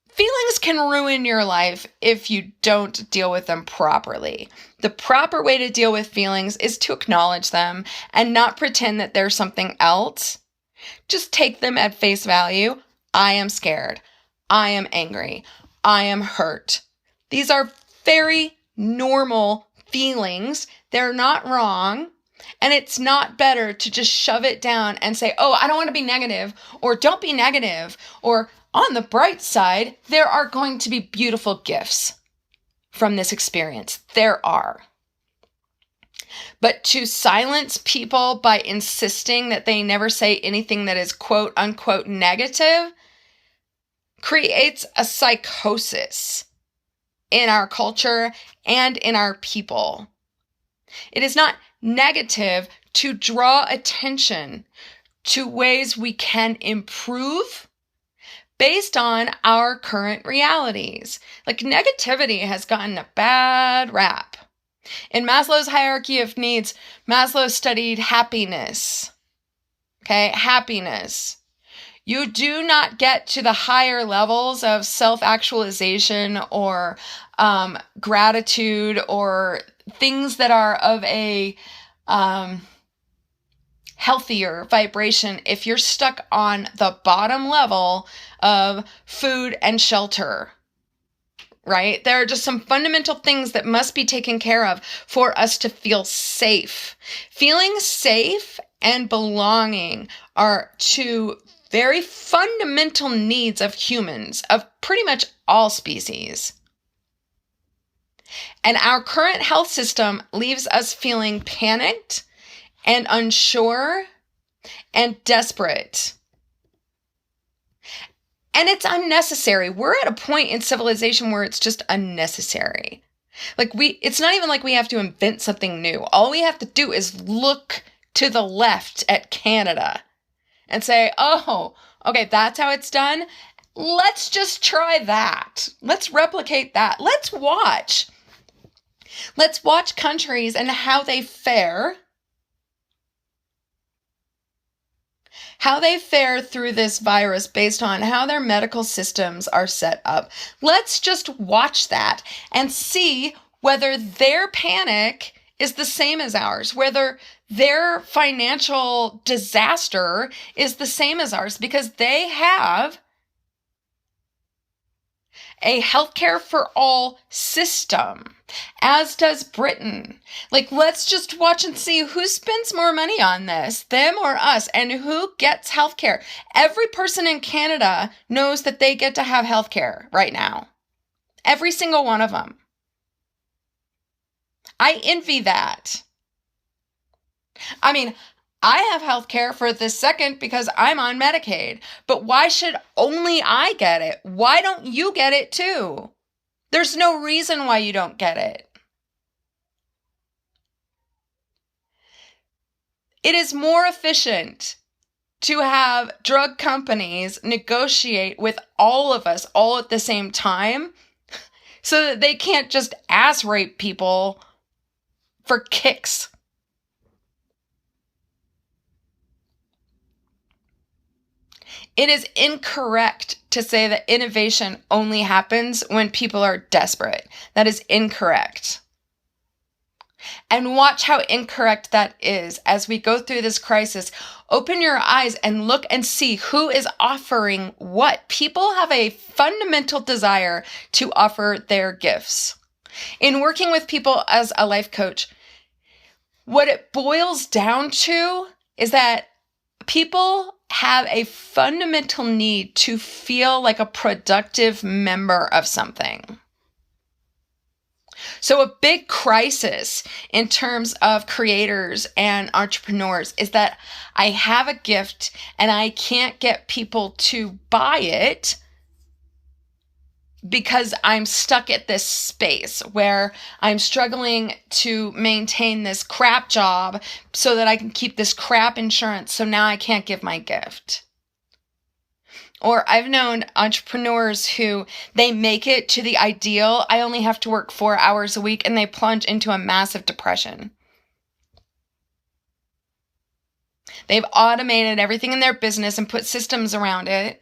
feelings can ruin your life if you don't deal with them properly. The proper way to deal with feelings is to acknowledge them and not pretend that they're something else. Just take them at face value. I am scared. I am angry. I am hurt. These are very normal feelings. They're not wrong. And it's not better to just shove it down and say, oh, I don't want to be negative, or don't be negative, or on the bright side, there are going to be beautiful gifts from this experience. There are. But to silence people by insisting that they never say anything that is quote unquote negative creates a psychosis in our culture and in our people. It is not negative to draw attention to ways we can improve based on our current realities. Like, negativity has gotten a bad rap. In Maslow's hierarchy of needs, Maslow studied happiness. Okay, happiness. You do not get to the higher levels of self-actualization or gratitude or things that are of a healthier vibration if you're stuck on the bottom level of food and shelter, right? There are just some fundamental things that must be taken care of for us to feel safe. Feeling safe and belonging are two very fundamental needs of humans, of pretty much all species. And our current health system leaves us feeling panicked and unsure and desperate. And it's unnecessary. We're at a point in civilization where it's just unnecessary. It's not even like we have to invent something new. All we have to do is look to the left at Canada and say, oh, okay, that's how it's done. Let's just try that. Let's replicate that. Let's watch countries and how they fare through this virus based on how their medical systems are set up. Let's just watch that and see whether their panic is the same as ours, whether their financial disaster is the same as ours, because they have a healthcare for all system, as does Britain. Let's just watch and see who spends more money on this, them or us, and who gets healthcare. Every person in Canada knows that they get to have healthcare right now. Every single one of them. I envy that. I mean, I have healthcare for this second because I'm on Medicaid, but why should only I get it? Why don't you get it too? There's no reason why you don't get it. It is more efficient to have drug companies negotiate with all of us all at the same time so that they can't just ass rape people for kicks. It is incorrect to say that innovation only happens when people are desperate. That is incorrect. And watch how incorrect that is as we go through this crisis. Open your eyes and look and see who is offering what. People have a fundamental desire to offer their gifts. In working with people as a life coach, what it boils down to is that people have a fundamental need to feel like a productive member of something. So a big crisis in terms of creators and entrepreneurs is that I have a gift and I can't get people to buy it because I'm stuck at this space where I'm struggling to maintain this crap job so that I can keep this crap insurance. So now I can't give my gift. Or I've known entrepreneurs who they make it to the ideal. I only have to work 4 hours a week, and they plunge into a massive depression. They've automated everything in their business and put systems around it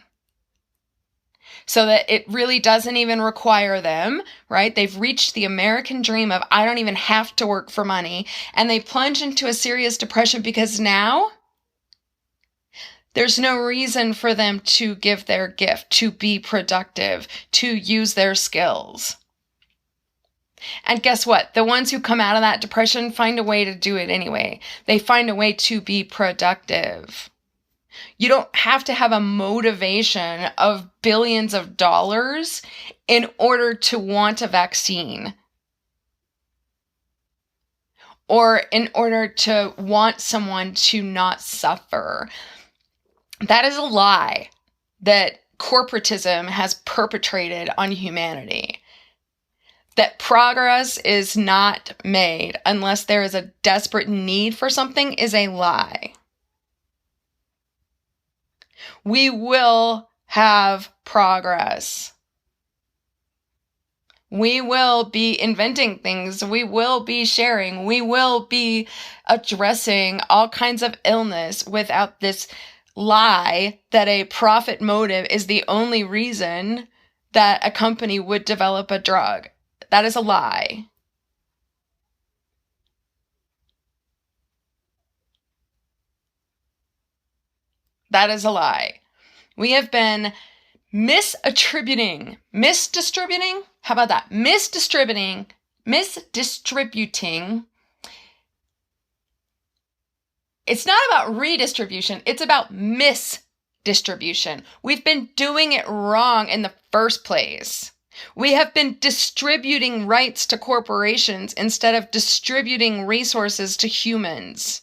so that it really doesn't even require them, right? They've reached the American dream of, I don't even have to work for money. And they plunge into a serious depression because now there's no reason for them to give their gift, to be productive, to use their skills. And guess what? The ones who come out of that depression find a way to do it anyway. They find a way to be productive. You don't have to have a motivation of billions of dollars in order to want a vaccine, or in order to want someone to not suffer. That is a lie that corporatism has perpetrated on humanity. That progress is not made unless there is a desperate need for something is a lie. We will have progress. We will be inventing things. We will be sharing. We will be addressing all kinds of illness without this lie that a profit motive is the only reason that a company would develop a drug. That is a lie. That is a lie. We have been misdistributing. How about that? Misdistributing. It's not about redistribution. It's about misdistribution. We've been doing it wrong in the first place. We have been distributing rights to corporations instead of distributing resources to humans.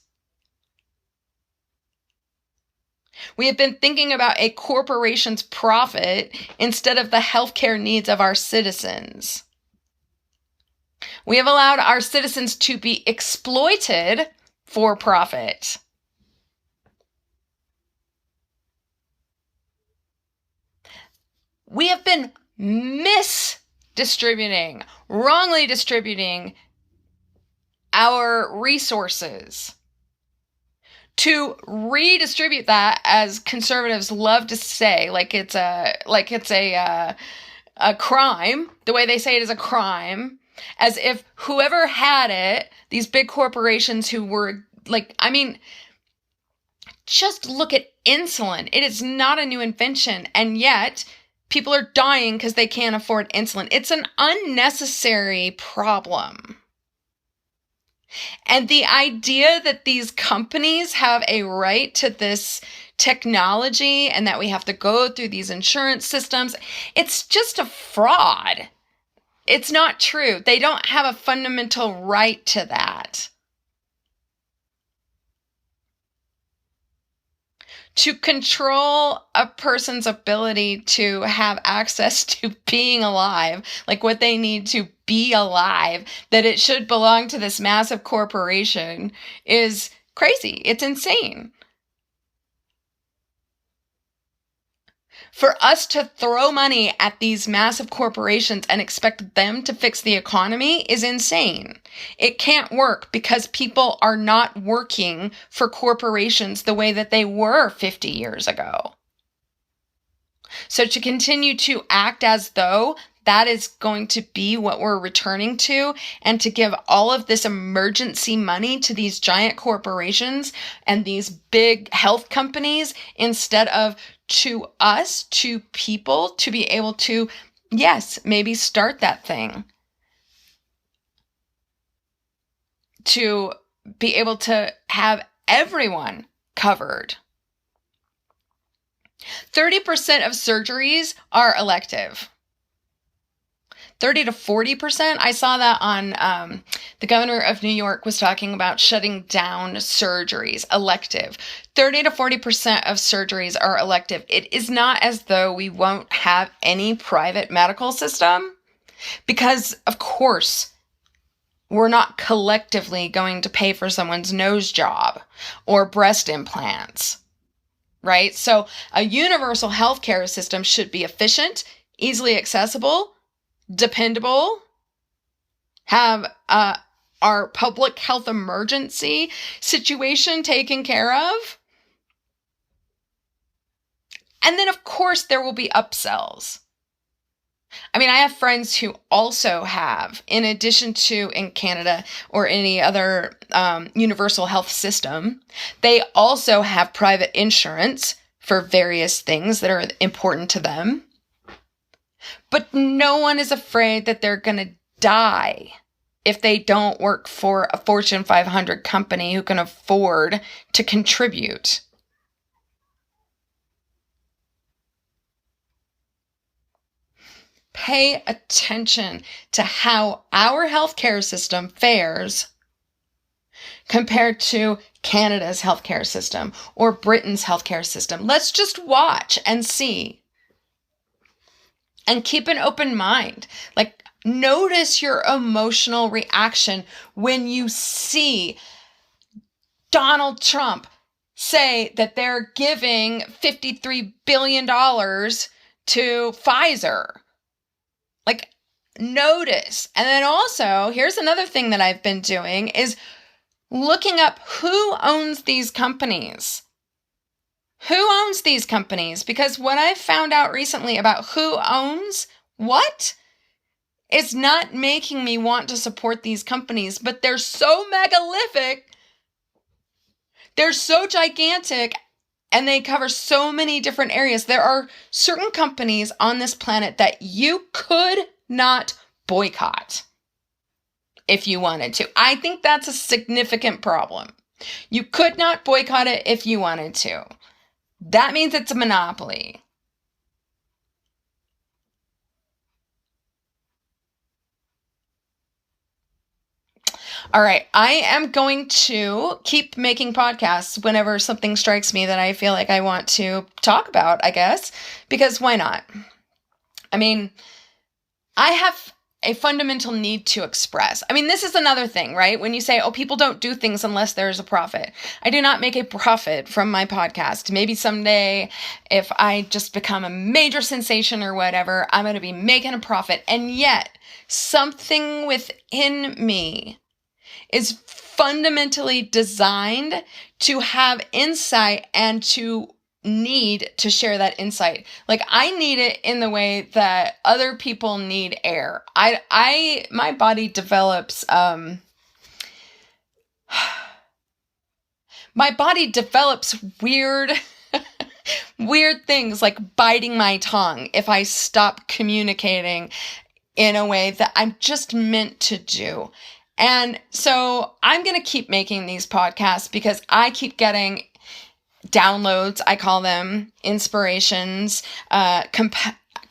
We have been thinking about a corporation's profit instead of the healthcare needs of our citizens. We have allowed our citizens to be exploited for profit. We have been misdistributing, wrongly distributing our resources to redistribute that, as conservatives love to say, like it's a crime. The way they say it is a crime, as if whoever had it, these big corporations who were just look at insulin. It is not a new invention, and yet people are dying because they can't afford insulin. It's an unnecessary problem. And the idea that these companies have a right to this technology and that we have to go through these insurance systems, it's just a fraud. It's not true. They don't have a fundamental right to that. To control a person's ability to have access to being alive, like what they need to be alive, that it should belong to this massive corporation, is crazy. It's insane. For us to throw money at these massive corporations and expect them to fix the economy is insane. It can't work because people are not working for corporations the way that they were 50 years ago. So to continue to act as though that is going to be what we're returning to, and to give all of this emergency money to these giant corporations and these big health companies instead of to us, to people, to be able to, yes, maybe start that thing. To be able to have everyone covered. 30% of surgeries are elective. 30 to 40%. I saw that on the governor of New York was talking about shutting down surgeries, elective. 30 to 40% of surgeries are elective. It is not as though we won't have any private medical system, because of course we're not collectively going to pay for someone's nose job or breast implants, right? So a universal healthcare system should be efficient, easily accessible, dependable, have our public health emergency situation taken care of. And then, of course, there will be upsells. I mean, I have friends who also have, in addition to in Canada or any other universal health system, they also have private insurance for various things that are important to them. But no one is afraid that they're going to die if they don't work for a Fortune 500 company who can afford to contribute. Pay attention to how our healthcare system fares compared to Canada's healthcare system or Britain's healthcare system. Let's just watch and see. And keep an open mind. Like, notice your emotional reaction when you see Donald Trump say that they're giving $53 billion to Pfizer. Like, notice. And then also, here's another thing that I've been doing is looking up who owns these companies. Who owns these companies? Because what I've found out recently about who owns what is not making me want to support these companies, but they're so megalithic, they're so gigantic, and they cover so many different areas. There are certain companies on this planet that you could not boycott if you wanted to. I think that's a significant problem. You could not boycott it if you wanted to. That means it's a monopoly. All right, I am going to keep making podcasts whenever something strikes me that I feel like I want to talk about, I guess, because why not? I mean, I have a fundamental need to express. I mean, this is another thing, right? When you say, oh, people don't do things unless there's a profit. I do not make a profit from my podcast. Maybe someday, if I just become a major sensation or whatever, I'm going to be making a profit. And yet, something within me is fundamentally designed to have insight and to need to share that insight. Like, I need it in the way that other people need air. My body develops, weird, weird things like biting my tongue if I stop communicating in a way that I'm just meant to do. And so I'm going to keep making these podcasts because I keep getting downloads, I call them, inspirations,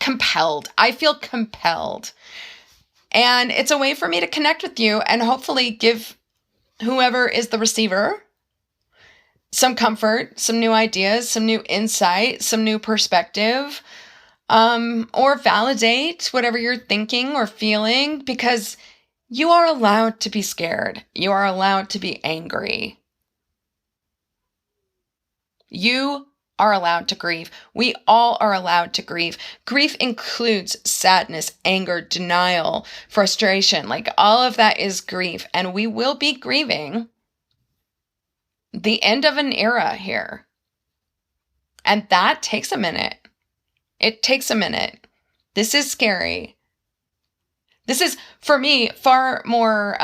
compelled. I feel compelled. And it's a way for me to connect with you and hopefully give whoever is the receiver some comfort, some new ideas, some new insight, some new perspective, or validate whatever you're thinking or feeling, because you are allowed to be scared. You are allowed to be angry. You are allowed to grieve. We all are allowed to grieve. Grief includes sadness, anger, denial, frustration. Like, all of that is grief. And we will be grieving the end of an era here. And that takes a minute. It takes a minute. This is scary. This is, for me, far more,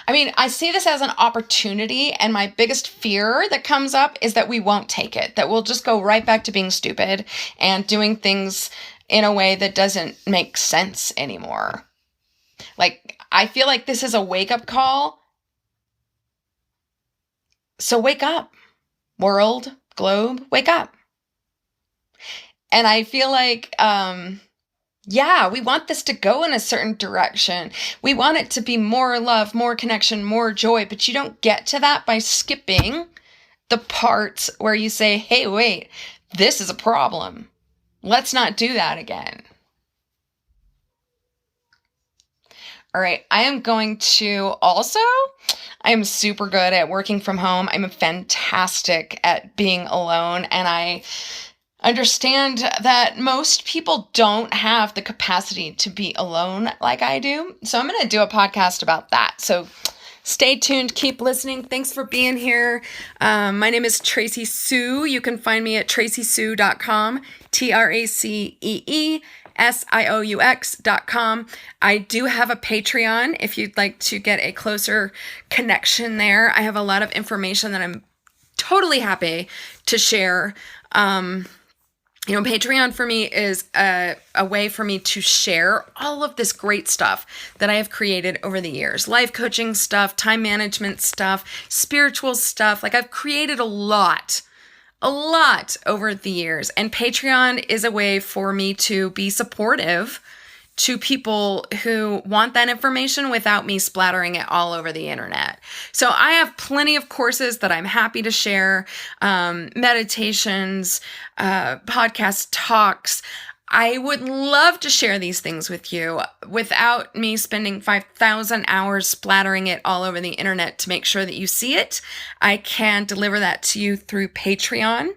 I see this as an opportunity, and my biggest fear that comes up is that we won't take it, that we'll just go right back to being stupid and doing things in a way that doesn't make sense anymore. Like, I feel like this is a wake-up call. So wake up, world, globe, wake up. And I feel like, yeah, we want this to go in a certain direction. We want it to be more love, more connection, more joy, but you don't get to that by skipping the parts where you say, hey, wait, this is a problem. Let's not do that again. All right, I am going to also, I am super good at working from home. I'm fantastic at being alone, and I understand that most people don't have the capacity to be alone like I do. So I'm going to do a podcast about that. So stay tuned. Keep listening. Thanks for being here. My name is Tracy Sue. You can find me at tracysue.com, TraceeSieux.com. I do have a Patreon if you'd like to get a closer connection there. I have a lot of information that I'm totally happy to share. Patreon for me is a way for me to share all of this great stuff that I have created over the years. Life coaching stuff, time management stuff, spiritual stuff. Like, I've created a lot over the years. And Patreon is a way for me to be supportive to people who want that information without me splattering it all over the internet. So I have plenty of courses that I'm happy to share, meditations, podcast talks. I would love to share these things with you without me spending 5,000 hours splattering it all over the internet to make sure that you see it. I can deliver that to you through Patreon.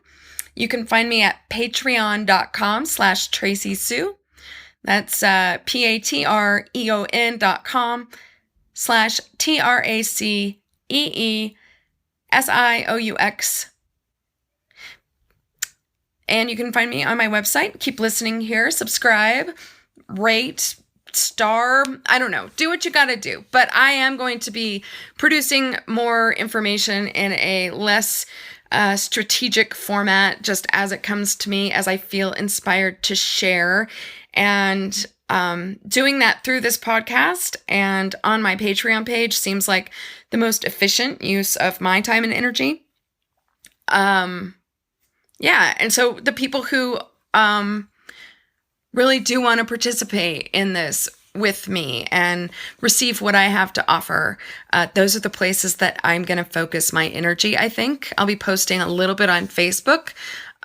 You can find me at patreon.com/Tracy Sue. That's patreon.com/TraceeSieux. And you can find me on my website. Keep listening here. Subscribe, rate, star. I don't know. Do what you got to do. But I am going to be producing more information in a less strategic format, just as it comes to me, as I feel inspired to share. And doing that through this podcast and on my Patreon page seems like the most efficient use of my time and energy. Yeah, and so the people who really do want to participate in this with me and receive what I have to offer, those are the places that I'm going to focus my energy, I think. I'll be posting a little bit on Facebook.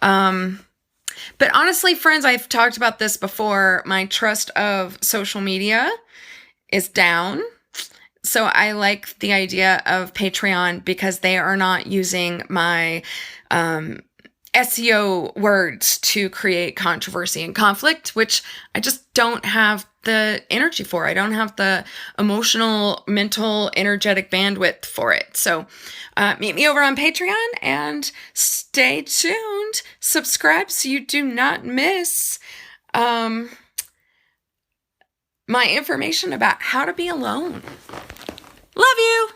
But honestly, friends, I've talked about this before. My trust of social media is down. So I like the idea of Patreon because they are not using my SEO words to create controversy and conflict, which I just don't have the energy for. I don't have the emotional, mental, energetic bandwidth for it. So meet me over on Patreon and stay tuned. Subscribe so you do not miss my information about how to be alone. Love you.